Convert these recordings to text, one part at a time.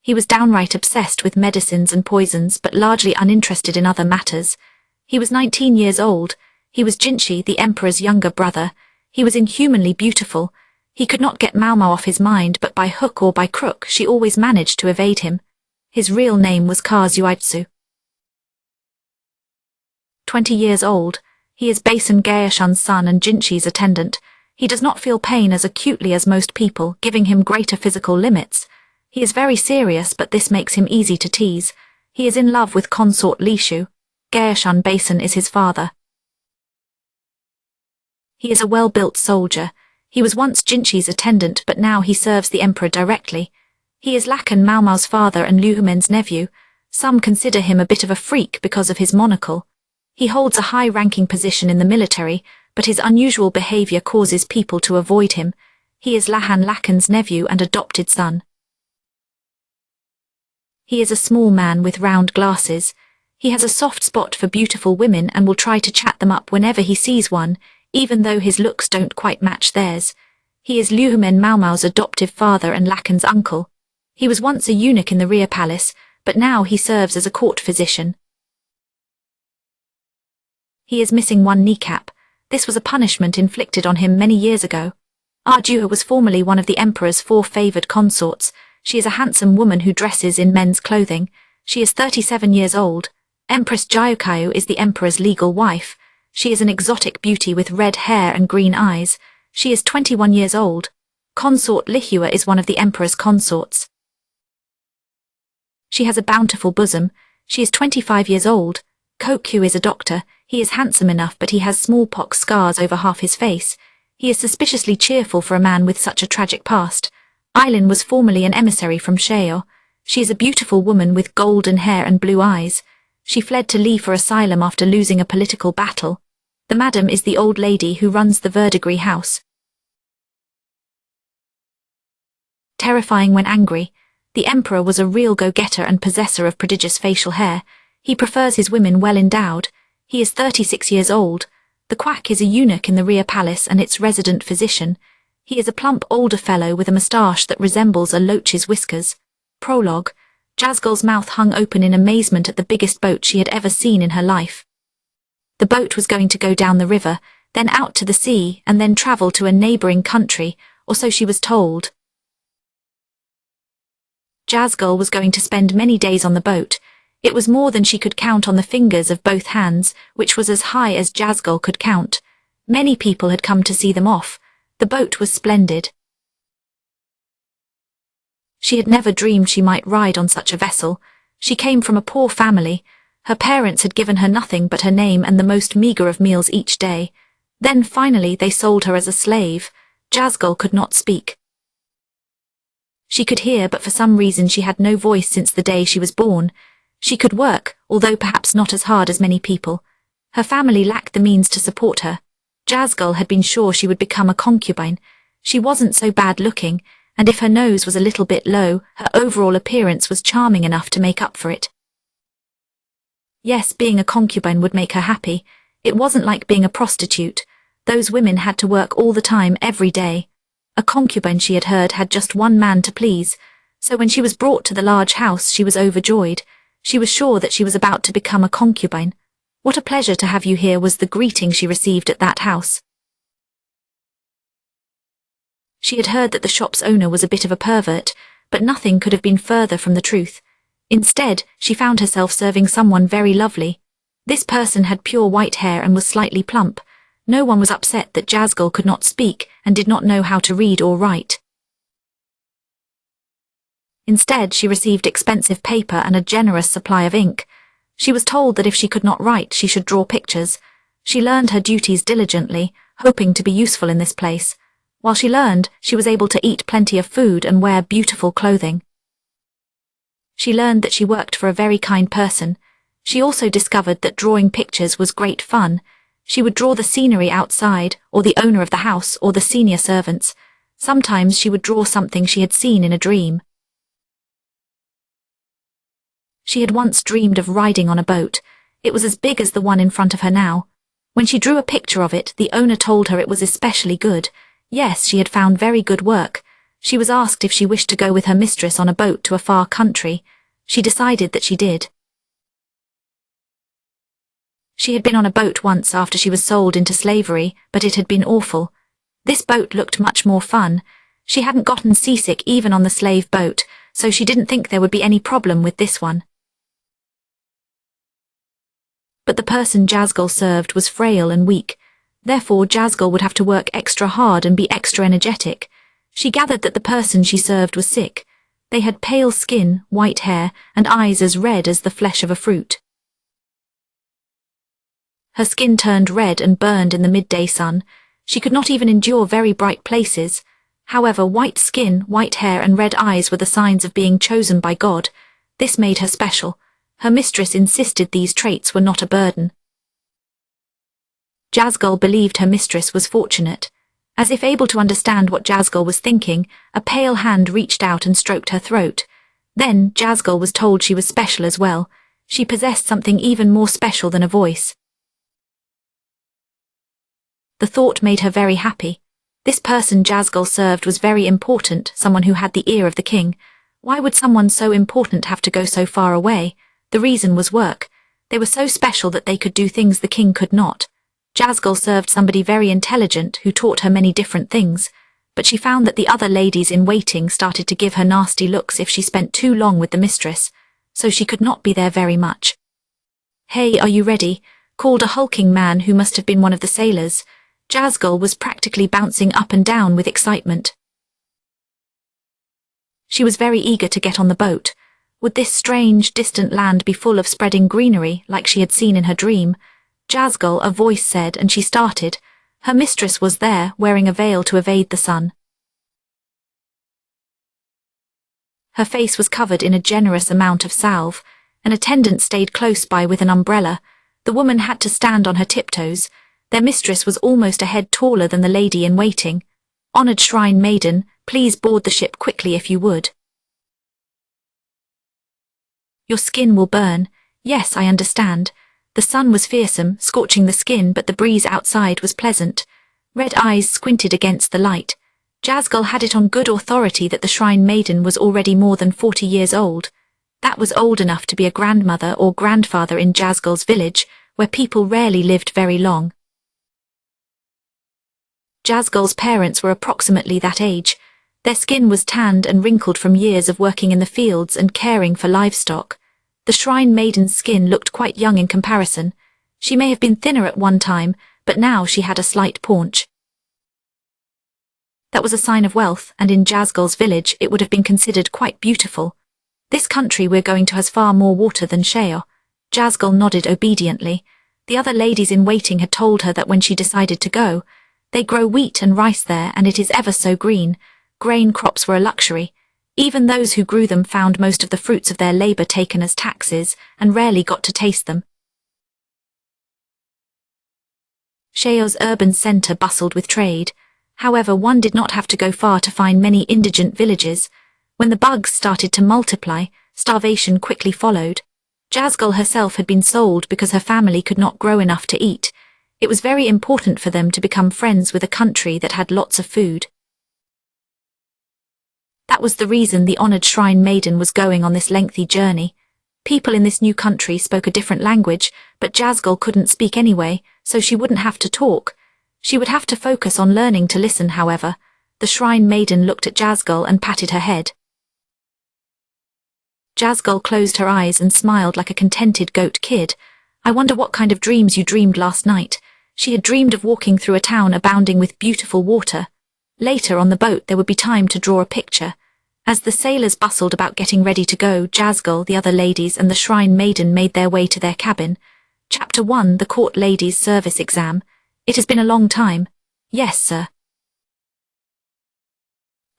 He was downright obsessed with medicines and poisons but largely uninterested in other matters. He was 19 years old. He was Jinshi, the emperor's younger brother. He was inhumanly beautiful. He could not get Maomao off his mind, but by hook or by crook she always managed to evade him. His real name was Kazuitsu. 20 years old. He is Basen Gaoshan's son and Jinshi's attendant. He does not feel pain as acutely as most people, giving him greater physical limits. He is very serious, but this makes him easy to tease. He is in love with consort Lishu. Gaoshan Basen is his father. He is a well-built soldier. He was once Jinshi's attendant, but now he serves the emperor directly. He is Lakan Maomao's father and Liuhumen's nephew. Some consider him a bit of a freak because of his monocle. He holds a high-ranking position in the military, but his unusual behavior causes people to avoid him. He is Lahan Lakan's nephew and adopted son. He is a small man with round glasses. He has a soft spot for beautiful women and will try to chat them up whenever he sees one, even though his looks don't quite match theirs. He is Liuhumen Maomao's adoptive father and Lakan's uncle. He was once a eunuch in the rear palace, but now he serves as a court physician. He is missing one kneecap. This was a punishment inflicted on him many years ago. Arjua was formerly one of the emperor's 4 favored consorts. She is a handsome woman who dresses in men's clothing. She is 37 years old. Empress Jayukayu is the emperor's legal wife. She is an exotic beauty with red hair and green eyes. She is 21 years old. Consort Lihua is one of the emperor's consorts. She has a bountiful bosom. She is 25 years old. Kokyu is a doctor. He is handsome enough, but he has smallpox scars over half his face. He is suspiciously cheerful for a man with such a tragic past. Ailin was formerly an emissary from Sheo. She is a beautiful woman with golden hair and blue eyes. She fled to Li for asylum after losing a political battle. The madam is the old lady who runs the verdigris house. Terrifying when angry, the emperor was a real go-getter and possessor of prodigious facial hair. He prefers his women well endowed. He is 36 years old. The quack is a eunuch in the rear palace and its resident physician. He is a plump older fellow with a moustache that resembles a loach's whiskers. Prologue. Jazgul's mouth hung open in amazement at the biggest boat she had ever seen in her life. The boat was going to go down the river, then out to the sea, and then travel to a neighboring country, or so she was told. Jazgul was going to spend many days on the boat. It was more than she could count on the fingers of both hands, which was as high as Jazgul could count. Many people had come to see them off. The boat was splendid. She had never dreamed she might ride on such a vessel. She came from a poor family. Her parents had given her nothing but her name and the most meagre of meals each day. Then finally they sold her as a slave. Jazgul could not speak. She could hear, but for some reason she had no voice since the day she was born. She could work, although perhaps not as hard as many people. Her family lacked the means to support her. Jazgul had been sure she would become a concubine. She wasn't so bad looking, and if her nose was a little bit low, her overall appearance was charming enough to make up for it. Yes, being a concubine would make her happy. It wasn't like being a prostitute. Those women had to work all the time, every day. A concubine, she had heard, had just one man to please, so when she was brought to the large house she was overjoyed. She was sure that she was about to become a concubine. What a pleasure to have you here was the greeting she received at that house. She had heard that the shop's owner was a bit of a pervert, but nothing could have been further from the truth. Instead, she found herself serving someone very lovely. This person had pure white hair and was slightly plump. No one was upset that Jazgul could not speak and did not know how to read or write. Instead, she received expensive paper and a generous supply of ink. She was told that if she could not write, she should draw pictures. She learned her duties diligently, hoping to be useful in this place. While she learned, she was able to eat plenty of food and wear beautiful clothing. She learned that she worked for a very kind person. She also discovered that drawing pictures was great fun. She would draw the scenery outside, or the owner of the house, or the senior servants. Sometimes she would draw something she had seen in a dream. She had once dreamed of riding on a boat. It was as big as the one in front of her now. When she drew a picture of it, the owner told her it was especially good. Yes, she had found very good work. She was asked if she wished to go with her mistress on a boat to a far country. She decided that she did. She had been on a boat once after she was sold into slavery, but it had been awful. This boat looked much more fun. She hadn't gotten seasick even on the slave boat, so she didn't think there would be any problem with this one. But the person Jazgal served was frail and weak. Therefore Jazgal would have to work extra hard and be extra energetic. She gathered that the person she served was sick. They had pale skin, white hair, and eyes as red as the flesh of a fruit. Her skin turned red and burned in the midday sun. She could not even endure very bright places. However, white skin, white hair, and red eyes were the signs of being chosen by God. This made her special. Her mistress insisted these traits were not a burden. Jazgal believed her mistress was fortunate. As if able to understand what Jazgal was thinking, a pale hand reached out and stroked her throat. Then Jazgal was told she was special as well. She possessed something even more special than a voice. The thought made her very happy. This person Jazgal served was very important, someone who had the ear of the king. Why would someone so important have to go so far away? The reason was work. They were so special that they could do things the king could not. Jazgal served somebody very intelligent who taught her many different things, but she found that the other ladies in waiting started to give her nasty looks if she spent too long with the mistress, so she could not be there very much. "Hey, are you ready?" called a hulking man who must have been one of the sailors. Jazgal was practically bouncing up and down with excitement. She was very eager to get on the boat. Would this strange, distant land be full of spreading greenery like she had seen in her dream? Jazgal, a voice said, and she started. Her mistress was there, wearing a veil to evade the sun. Her face was covered in a generous amount of salve. An attendant stayed close by with an umbrella. The woman had to stand on her tiptoes. Their mistress was almost a head taller than the lady in waiting. "Honored shrine maiden, please board the ship quickly if you would. Your skin will burn." "Yes, I understand." The sun was fearsome, scorching the skin, but the breeze outside was pleasant. Red eyes squinted against the light. Jazgal had it on good authority that the shrine maiden was already more than 40 years old. That was old enough to be a grandmother or grandfather in Jazgal's village, where people rarely lived very long. Jazgal's parents were approximately that age. Their skin was tanned and wrinkled from years of working in the fields and caring for livestock. The shrine maiden's skin looked quite young in comparison. She may have been thinner at one time, but now she had a slight paunch. That was a sign of wealth, and in Jazgal's village it would have been considered quite beautiful. "This country we're going to has far more water than Sheo." Jazgal nodded obediently. The other ladies in waiting had told her that when she decided to go, "They grow wheat and rice there, and it is ever so green." Grain crops were a luxury. Even those who grew them found most of the fruits of their labor taken as taxes, and rarely got to taste them. Sheo's urban center bustled with trade. However, one did not have to go far to find many indigent villages. When the bugs started to multiply, starvation quickly followed. Jazgal herself had been sold because her family could not grow enough to eat. It was very important for them to become friends with a country that had lots of food. That was the reason the honored shrine maiden was going on this lengthy journey. People in this new country spoke a different language, but Jazgal couldn't speak anyway, so she wouldn't have to talk. She would have to focus on learning to listen, however. The shrine maiden looked at Jazgal and patted her head. Jazgal closed her eyes and smiled like a contented goat kid. "I wonder what kind of dreams you dreamed last night." She had dreamed of walking through a town abounding with beautiful water. Later on the boat there would be time to draw a picture. As the sailors bustled about getting ready to go, Jazgal, the other ladies, and the shrine maiden made their way to their cabin. Chapter 1, The Court Ladies' Service Exam. "It has been a long time." "Yes, sir."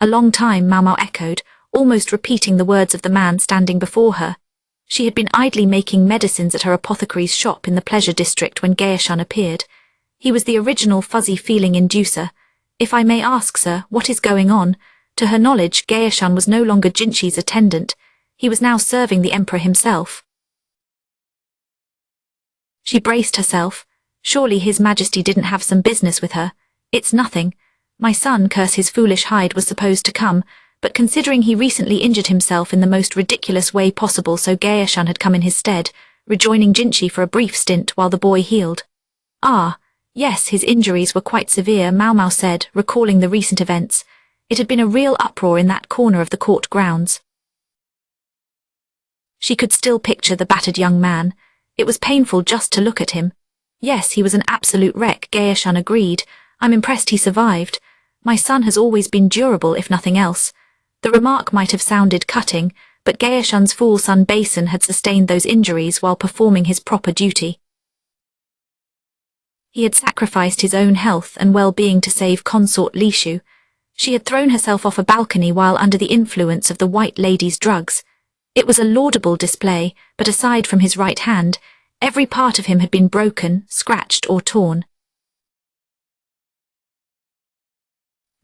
"A long time," Maomao echoed, almost repeating the words of the man standing before her. She had been idly making medicines at her apothecary's shop in the pleasure district when Gaeshan appeared. He was the original fuzzy feeling inducer. "If I may ask, sir, what is going on?" To her knowledge, Gaeshan was no longer Jinchi's attendant. He was now serving the emperor himself. She braced herself. Surely His Majesty didn't have some business with her. "It's nothing." My son, curse his foolish hide, was supposed to come, but considering he recently injured himself in the most ridiculous way possible, so Gae-shan had come in his stead, rejoining Jinchi for a brief stint while the boy healed. Ah, yes, his injuries were quite severe, Maomao said, recalling the recent events. It had been a real uproar in that corner of the court grounds. She could still picture the battered young man. It was painful just to look at him. Yes, he was an absolute wreck, Gae-shan agreed. I'm impressed he survived. My son has always been durable, if nothing else. The remark might have sounded cutting, but Gae-shan's fool son Basin had sustained those injuries while performing his proper duty. He had sacrificed his own health and well-being to save consort Lishu. She had thrown herself off a balcony while under the influence of the White Lady's drugs. It was a laudable display, but aside from his right hand, every part of him had been broken, scratched or torn.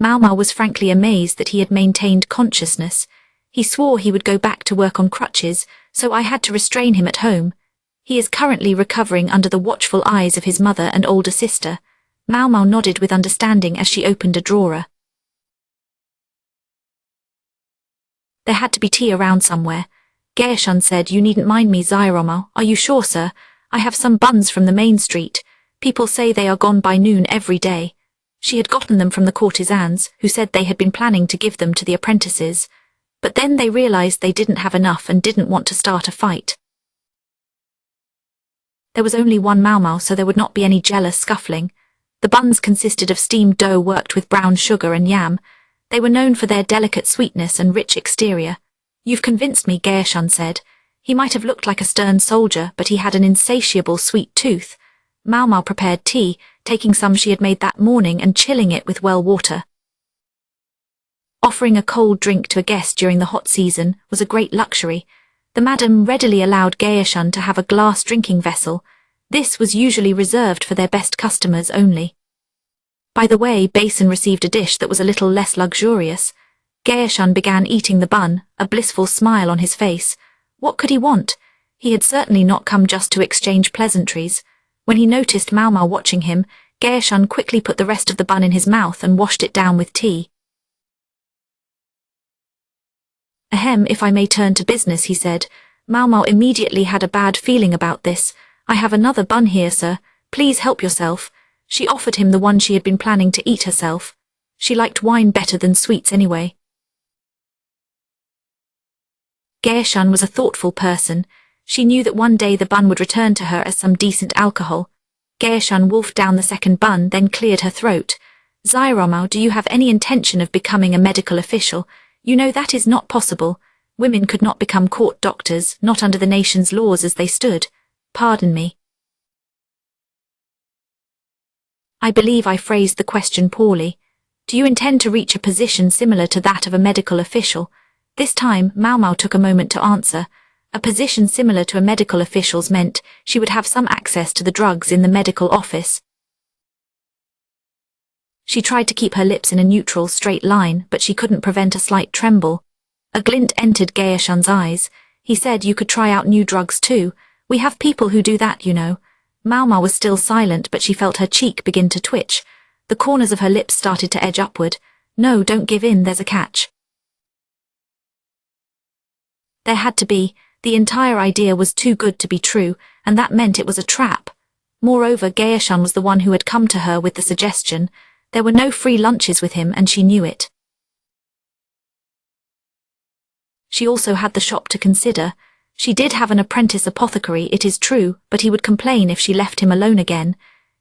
Maomao was frankly amazed that he had maintained consciousness. He swore he would go back to work on crutches, so I had to restrain him at home. He is currently recovering under the watchful eyes of his mother and older sister. Maomao nodded with understanding as she opened a drawer. There had to be tea around somewhere. Gae-shan said, "You needn't mind me, Zairomo." "Are you sure, sir? I have some buns from the main street. People say they are gone by noon every day." She had gotten them from the courtesans, who said they had been planning to give them to the apprentices. But then they realized they didn't have enough and didn't want to start a fight. There was only one Maomao, so there would not be any jealous scuffling. The buns consisted of steamed dough worked with brown sugar and yam. They were known for their delicate sweetness and rich exterior. "You've convinced me," Gae-shan said. He might have looked like a stern soldier, but he had an insatiable sweet tooth. Maomao prepared tea, taking some she had made that morning and chilling it with well water. Offering a cold drink to a guest during the hot season was a great luxury. The madam readily allowed Gae-shan to have a glass drinking vessel. This was usually reserved for their best customers only. By the way, Basin received a dish that was a little less luxurious. Gae-shan began eating the bun, a blissful smile on his face. What could he want? He had certainly not come just to exchange pleasantries. When he noticed Maomao watching him, Gae-shan quickly put the rest of the bun in his mouth and washed it down with tea. "Ahem, if I may turn to business," he said. Maomao immediately had a bad feeling about this. "I have another bun here, sir. Please help yourself." She offered him the one she had been planning to eat herself. She liked wine better than sweets anyway. Gae-shan was a thoughtful person. She knew that one day the bun would return to her as some decent alcohol. Gae-shan wolfed down the second bun, then cleared her throat. "Zairomo, do you have any intention of becoming a medical official? You know that is not possible. Women could not become court doctors, not under the nation's laws as they stood. Pardon me. I believe I phrased the question poorly. Do you intend to reach a position similar to that of a medical official?" This time, Maomao took a moment to answer. A position similar to a medical official's meant she would have some access to the drugs in the medical office. She tried to keep her lips in a neutral, straight line, but she couldn't prevent a slight tremble. A glint entered Gae-shan's eyes. He said, "You could try out new drugs too. We have people who do that, you know." Maomao was still silent, but she felt her cheek begin to twitch. The corners of her lips started to edge upward. "No, don't give in, there's a catch." There had to be. The entire idea was too good to be true, and that meant it was a trap. Moreover, Gae-shan was the one who had come to her with the suggestion. There were no free lunches with him, and she knew it. She also had the shop to consider. She did have an apprentice apothecary, it is true, but he would complain if she left him alone again.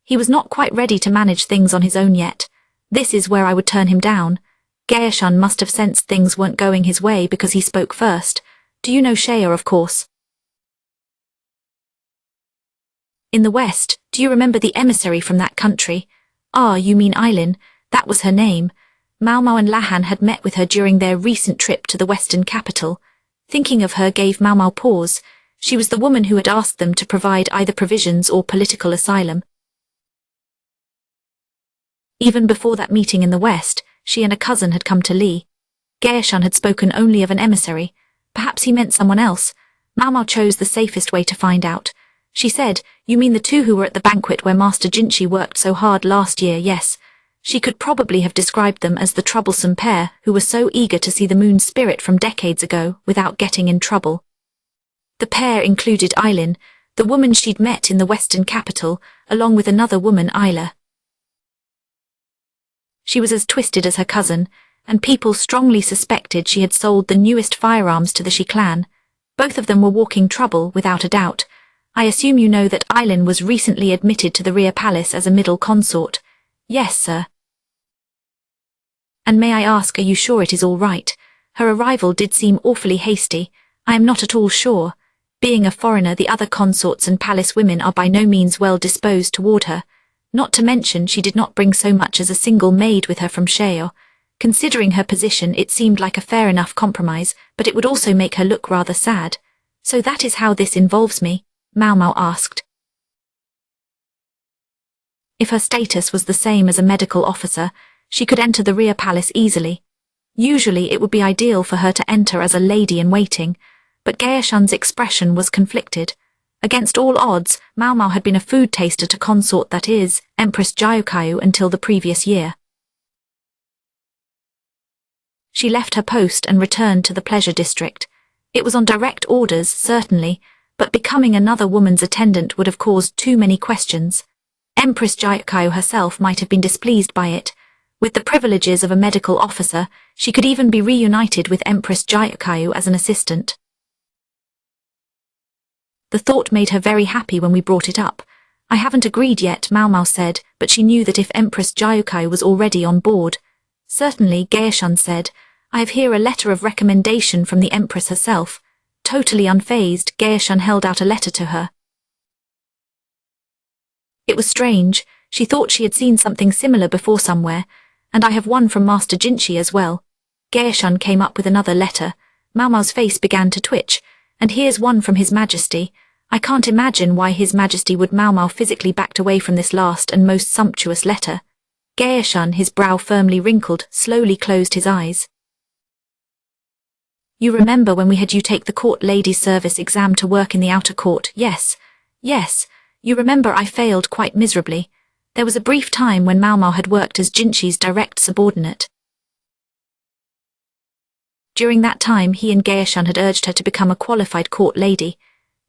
He was not quite ready to manage things on his own yet. This is where I would turn him down. Gae-shan must have sensed things weren't going his way because he spoke first. "Do you know Shea, of course?" "In the West, do you remember the emissary from that country?" "Ah, you mean Eileen, that was her name." Maomao and Lahan had met with her during their recent trip to the Western capital. Thinking of her gave Maomao pause. She was the woman who had asked them to provide either provisions or political asylum. Even before that meeting in the West, she and a cousin had come to Lee. Gae-shan had spoken only of an emissary. Perhaps he meant someone else. Maomao chose the safest way to find out. She said, "You mean the two who were at the banquet where Master Jinchi worked so hard last year?" "Yes." She could probably have described them as the troublesome pair who were so eager to see the moon's spirit from decades ago without getting in trouble. The pair included Eileen, the woman she'd met in the Western capital, along with another woman, Isla. She was as twisted as her cousin, and people strongly suspected she had sold the newest firearms to the Shi clan. Both of them were walking trouble, without a doubt. I assume you know that Eileen was recently admitted to the Rear Palace as a middle consort. Yes, sir. And may I ask, are you sure it is all right? Her arrival did seem awfully hasty. I am not at all sure. Being a foreigner, the other consorts and palace women are by no means well disposed toward her. Not to mention she did not bring so much as a single maid with her from Sheo. Considering her position, it seemed like a fair enough compromise, but it would also make her look rather sad. So that is how this involves me? Maomao asked. If her status was the same as a medical officer, she could enter the Rear Palace easily. Usually it would be ideal for her to enter as a lady-in-waiting, but Gaoshan's expression was conflicted. Against all odds, Maomao had been a food taster to consort, that is, Empress Jyokayu, until the previous year. She left her post and returned to the pleasure district. It was on direct orders, certainly, but becoming another woman's attendant would have caused too many questions. Empress Jyokayu herself might have been displeased by it. With the privileges of a medical officer, she could even be reunited with Empress Jyokayu as an assistant. The thought made her very happy when we brought it up. I haven't agreed yet, Maomao said, but she knew that if Empress Jyokayu was already on board. Certainly, Gaoshan said. I have here a letter of recommendation from the Empress herself. Totally unfazed, Gaoshan held out a letter to her. It was strange. She thought she had seen something similar before somewhere, and I have one from Master Jinchi as well. Gaoshan came up with another letter. Maomao's face began to twitch. And here's one from His Majesty. I can't imagine why His Majesty would. Maomao physically backed away from this last and most sumptuous letter. Gaoshan, his brow firmly wrinkled, slowly closed his eyes. You remember when we had you take the court ladies' service exam to work in the outer court? Yes. Yes. You remember I failed quite miserably. There was a brief time when Maomao had worked as Jinchi's direct subordinate. During that time he and Gaoshan had urged her to become a qualified court lady.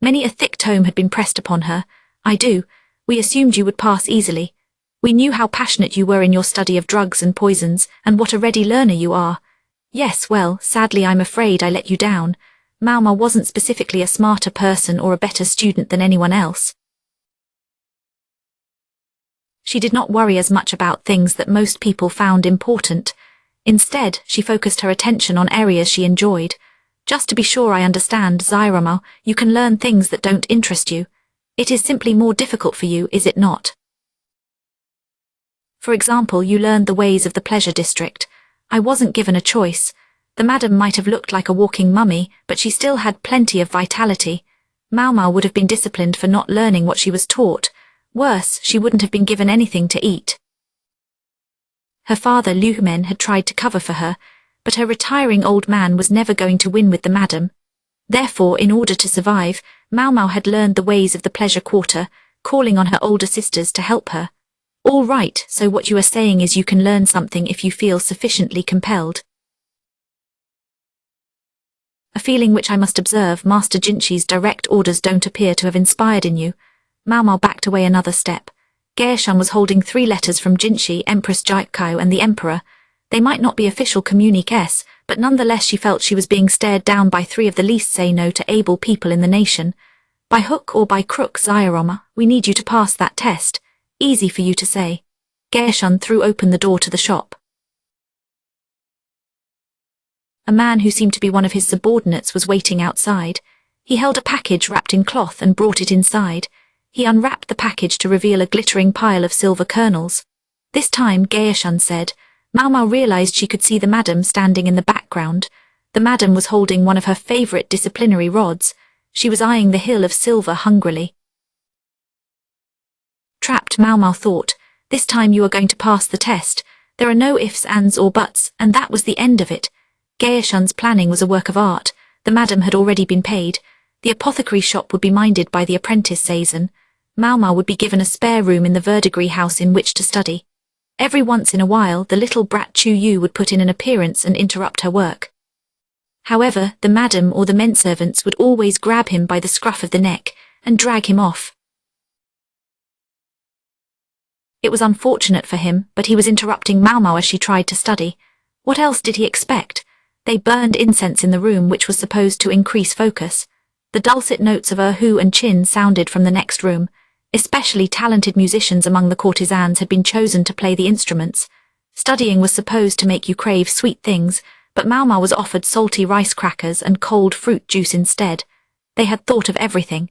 Many a thick tome had been pressed upon her. I do. We assumed you would pass easily. We knew how passionate you were in your study of drugs and poisons, and what a ready learner you are. Yes, well, sadly I'm afraid I let you down. Maomao wasn't specifically a smarter person or a better student than anyone else. She did not worry as much about things that most people found important. Instead, she focused her attention on areas she enjoyed. Just to be sure I understand, Zairama, you can learn things that don't interest you. It is simply more difficult for you, is it not? For example, you learned the ways of the pleasure district. I wasn't given a choice. The madam might have looked like a walking mummy, but she still had plenty of vitality. Maomao would have been disciplined for not learning what she was taught. Worse, she wouldn't have been given anything to eat. Her father, Luhmen, had tried to cover for her, but her retiring old man was never going to win with the madam. Therefore, in order to survive, Maomao had learned the ways of the pleasure quarter, calling on her older sisters to help her. All right, so what you are saying is you can learn something if you feel sufficiently compelled. A feeling which I must observe Master Jinchi's direct orders don't appear to have inspired in you. Maomao backed away another step. Gaoshan was holding 3 letters from Jinchi, Empress Jyokayu and the Emperor. They might not be official communiques, but nonetheless she felt she was being stared down by 3 of the least say no to able people in the nation. By hook or by crook, Zairama, we need you to pass that test. Easy for you to say. Gaoshan threw open the door to the shop. A man who seemed to be one of his subordinates was waiting outside. He held a package wrapped in cloth and brought it inside. He unwrapped the package to reveal a glittering pile of silver kernels. This time, Gaoshan said. Maomao realized she could see the madam standing in the background. The madam was holding one of her favorite disciplinary rods. She was eyeing the hill of silver hungrily. Trapped, Maomao thought. This time you are going to pass the test. There are no ifs, ands or buts, and that was the end of it. Gaoshan's planning was a work of art. The madam had already been paid. The apothecary shop would be minded by the apprentice Seizan. Maomao would be given a spare room in the verdigris house in which to study. Every once in a while, the little brat Chu Yu would put in an appearance and interrupt her work. However, the madam or the menservants would always grab him by the scruff of the neck and drag him off. It was unfortunate for him, but he was interrupting Maomao as she tried to study. What else did he expect? They burned incense in the room, which was supposed to increase focus. The dulcet notes of Erhu and Qin sounded from the next room. Especially talented musicians among the courtesans had been chosen to play the instruments. Studying was supposed to make you crave sweet things, but Maomao was offered salty rice crackers and cold fruit juice instead. They had thought of everything.